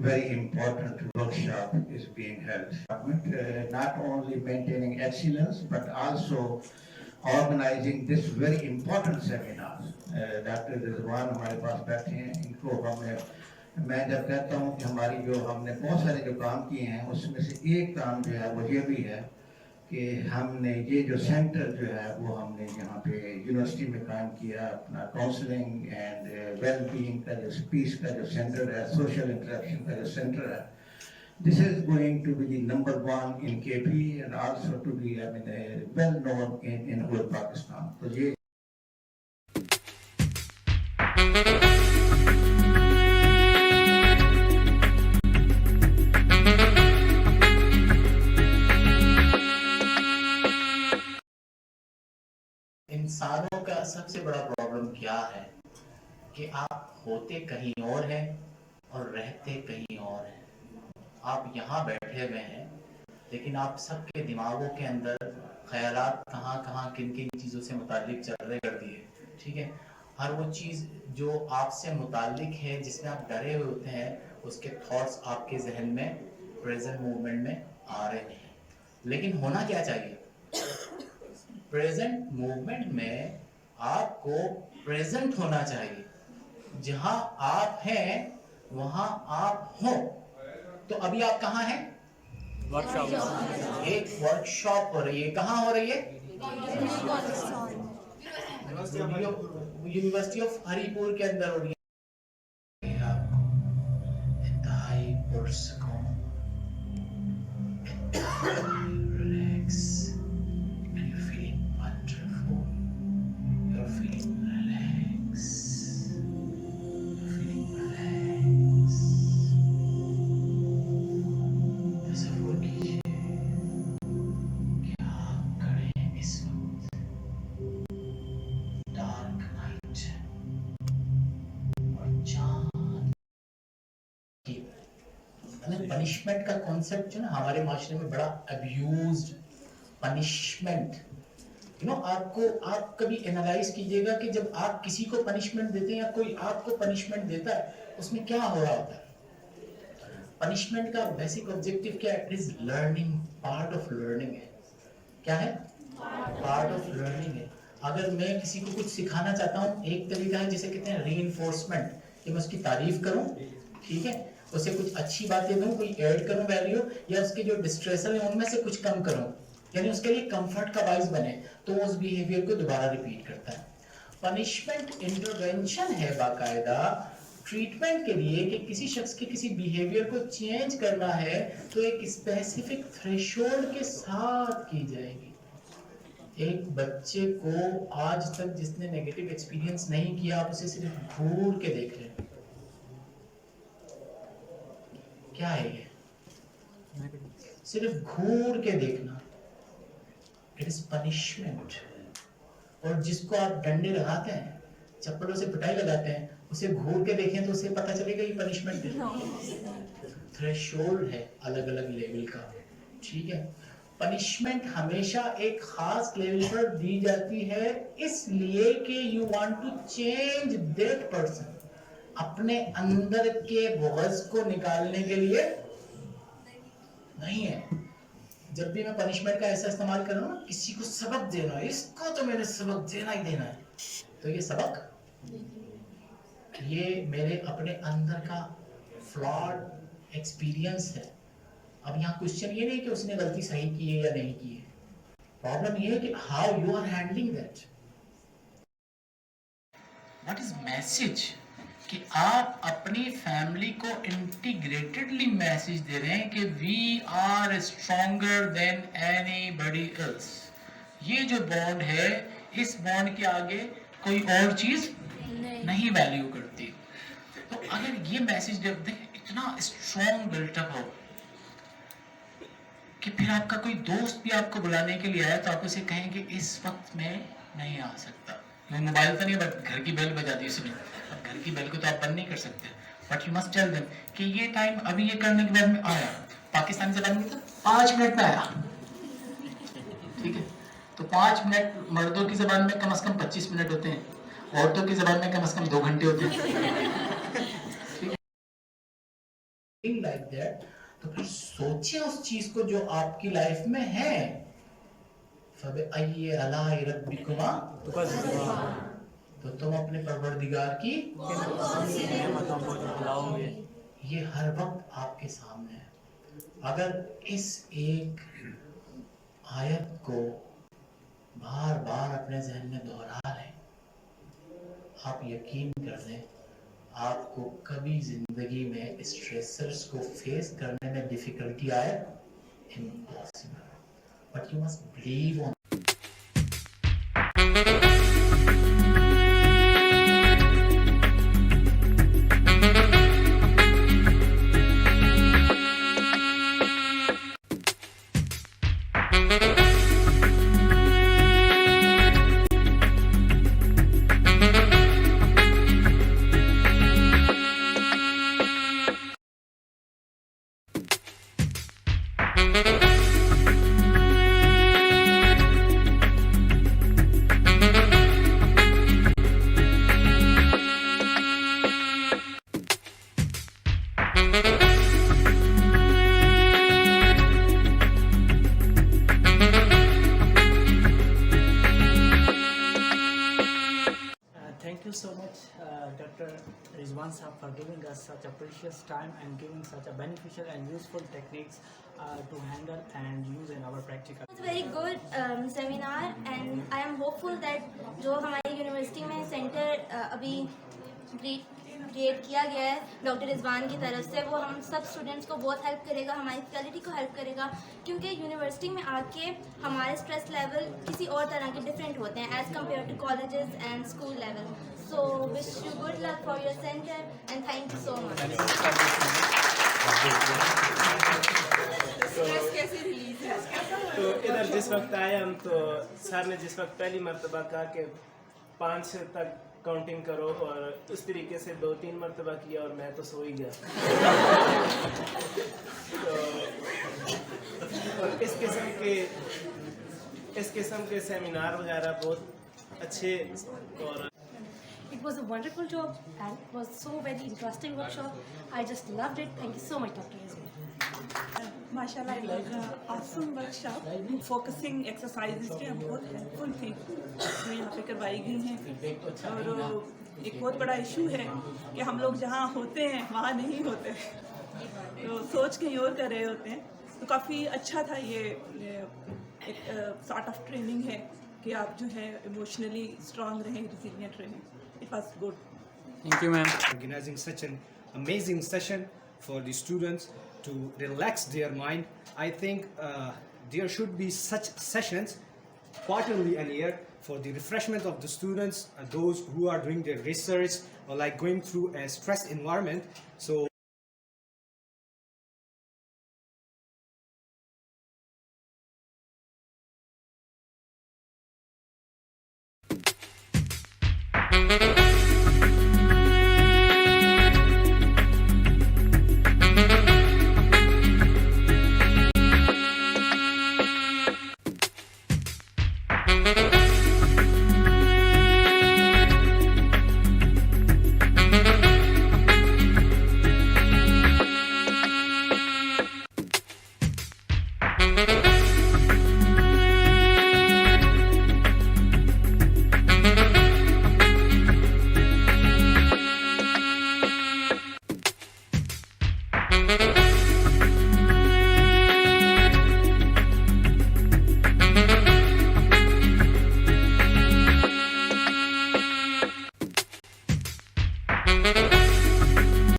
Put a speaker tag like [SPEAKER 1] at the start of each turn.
[SPEAKER 1] very important workshop is being held. Not only maintaining excellence, but also organizing this very important seminar. Doctor Rizwan हमारे पास बैठे हैं, इनको हमने, मैं जब कहता हूँ कि हमारी जो हमने बहुत सारे जो काम किए हैं उसमें से एक काम जो है वो ये भी है कि हमने ये जो सेंटर जो है वो हमने यहाँ पे यूनिवर्सिटी में काम किया, अपना काउंसलिंग एंड वेल बीइंग का जो पीस का जो सेंटर है, सोशल इंटरेक्शन का जो सेंटर है, this is going to be the number one in KP and also to be well known in whole Pakistan. तो ये
[SPEAKER 2] इंसानों का सबसे बड़ा प्रॉब्लम क्या है कि आप होते कहीं और हैं और रहते कहीं और हैं। आप यहाँ बैठे हुए हैं लेकिन आप सबके दिमागों के अंदर ख्यालात कहाँ कहाँ किन किन चीज़ों से मुताल्लिक चल रहे कर दिए, ठीक है। हर वो चीज़ जो आपसे मुताल्लिक है, जिसमें आप डरे हुए होते हैं, उसके थॉट्स आपके जहन में प्रेजेंट मूवमेंट में आ रहे हैं। लेकिन होना क्या चाहिए? प्रेजेंट मूवमेंट में आपको प्रेजेंट होना चाहिए। जहां आप हैं वहां आप हो। तो अभी आप कहाँ हैं? वर्कशॉप। एक वर्कशॉप हो रही है। कहाँ हो रही है? यूनिवर्सिटी ऑफ हरिपुर के अंदर हो रही है। इंतहाई पुरसकून, रिलैक्स, पनिशमेंट का कॉन्सेप्ट जो ना हमारे माशरे में बड़ा अब्यूज्ड। पनिशमेंट, आप कभी एनालाइज कीजिएगा कि जब आप किसी को पनिशमेंट देते हैं या कोई आपको पनिशमेंट देता है, उसमें क्या हो रहा होता है। पनिशमेंट का बेसिक ऑब्जेक्टिव क्या है? It is learning, part of learning है। क्या है? पार्ट ऑफ लर्निंग है। अगर मैं किसी को कुछ सिखाना चाहता हूँ, एक तरीका है जिसे कहते हैं रीइंफोर्समेंट, कि मैं उसकी तारीफ करूँ, ठीक है, उसे कुछ अच्छी बातें दूं, कोई ऐड करूं वैल्यू, या उसके जो डिस्ट्रेसर है उनमें से कुछ कम करूं, यानी उसके लिए कंफर्ट का बाइस बने, तो उस बिहेवियर को दोबारा रिपीट करता है। पनिशमेंट इंटरवेंशन है बाकायदा ट्रीटमेंट के लिए कि किसी शख्स के किसी बिहेवियर को चेंज करना है तो एक स्पेसिफिक थ्रेशोल्ड के साथ की जाएगी। एक बच्चे को आज तक जिसने नेगेटिव एक्सपीरियंस नहीं किया, आप उसे सिर्फ घूर के देख रहे हैं, क्या है ये? सिर्फ घूर के देखना, इट इज पनिशमेंट। और जिसको आप डंडे लगाते हैं, चप्पलों से पिटाई लगाते हैं, उसे घूर के देखें तो उसे पता चलेगा ये पनिशमेंट है। थ्रेशोल्ड है अलग अलग लेवल का, ठीक है। पनिशमेंट हमेशा एक खास लेवल पर दी जाती है इसलिए कि you want to change that person, अपने अंदर के बुग़्ज़ को निकालने के लिए नहीं है। जब भी मैं पनिशमेंट का ऐसा इस्तेमाल कर रहा हूँ, किसी को सबक देना है, इसको तो मैंने सबक देना ही देना है, तो ये सबक, ये मेरे अपने अंदर का फ्लॉड एक्सपीरियंस है। अब यहाँ क्वेश्चन ये नहीं कि उसने गलती सही की है या नहीं की है, प्रॉब्लम ये है कि how you are handling that. What is message? कि आप अपनी फैमिली को इंटीग्रेटेडली मैसेज दे रहे हैं कि we are stronger than anybody else. ये जो बॉन्ड है, इस बॉन्ड के आगे कोई और चीज नहीं वैल्यू करती। तो अगर ये मैसेज जब इतना स्ट्रॉन्ग बिल्टअप हो कि फिर आपका कोई दोस्त भी आपको बुलाने के लिए आया तो आप उसे कहें कि इस वक्त में नहीं आ सकता। मोबाइल तो नहीं, बट घर की बेल बजा दी उसने। अब घर की बेल को तो आप बंद नहीं कर सकते, but you must tell them कि ये टाइम अभी ये करने के बाद में आया। पाकिस्तानी ज़बान में तो 5 मिनट में आया, ठीक है। तो 5 मिनट मर्दों की ज़बान में कम से कम 25 मिनट होते हैं, औरतों की ज़बान में कम से कम 2 घंटे होते हैं। like that, तो फिर सोचिए उस चीज को जो आपकी लाइफ में है। फबअय्यि आलाइ रब्बिकुमा तो तुम अपने परवरदिगार की ये हर वक्त आपके सामने है। अगर इस एक आयत को बार बार अपने जहन में दोहरा लें, आप यकीन कर लें आपको कभी जिंदगी में स्ट्रेसर्स को फेस करने में डिफिकल्टी आए impossible, but you must believe on.
[SPEAKER 3] Thank you so much, Dr. Rizwan Saab, for giving us such a precious time and giving such a beneficial and useful techniques to handle and use in our practical.
[SPEAKER 4] It's a very good seminar, and I am hopeful that जो हमारी university में centre अभी create किया गया है doctor Rizwan की तरफ से, वो हम सब स्टूडेंट्स को बहुत हेल्प करेगा, हमारी फैकल्टी को हेल्प करेगा, क्योंकि यूनिवर्सिटी में आके हमारे स्ट्रेस लेवल किसी और तरह के डिफरेंट होते हैं as compare to colleges and school level. So wish you good luck for your centre and thank you so much.
[SPEAKER 5] तो इधर जिस वक्त आए हम, तो सर ने जिस वक्त पहली मरतबा कहा कि 5 तक काउंटिंग करो, और उस तरीके से 2-3 मरतबा किया और मैं तो सो ही गया। तो और इस किस्म के सेमिनार वगैरह बहुत अच्छे, और
[SPEAKER 6] It was a wonderful job and it was so very interesting workshop. I just loved it. Thank you so much, Dr. Rizwan.
[SPEAKER 7] माशाल्लाह it was an awesome workshop. Focusing exercises जो हैं बहुत हेल्पफुल थी जो यहाँ पे करवाई गई हैं। और एक बहुत बड़ा इशू है कि हम लोग जहाँ होते हैं वहाँ नहीं होते, तो सोच कहीं और कर रहे होते हैं। तो काफ़ी अच्छा था ये एक सॉर्ट ऑफ ट्रेनिंग है कि आप जो है इमोशनली स्ट्रांग रहें, रिजिलियंट रहें। It was good.
[SPEAKER 3] Thank you, ma'am.
[SPEAKER 8] Organizing such an amazing session for the students to relax their mind. I think there should be such sessions quarterly and year for the refreshment of the students, those who are doing their research or like going through a stressed environment. So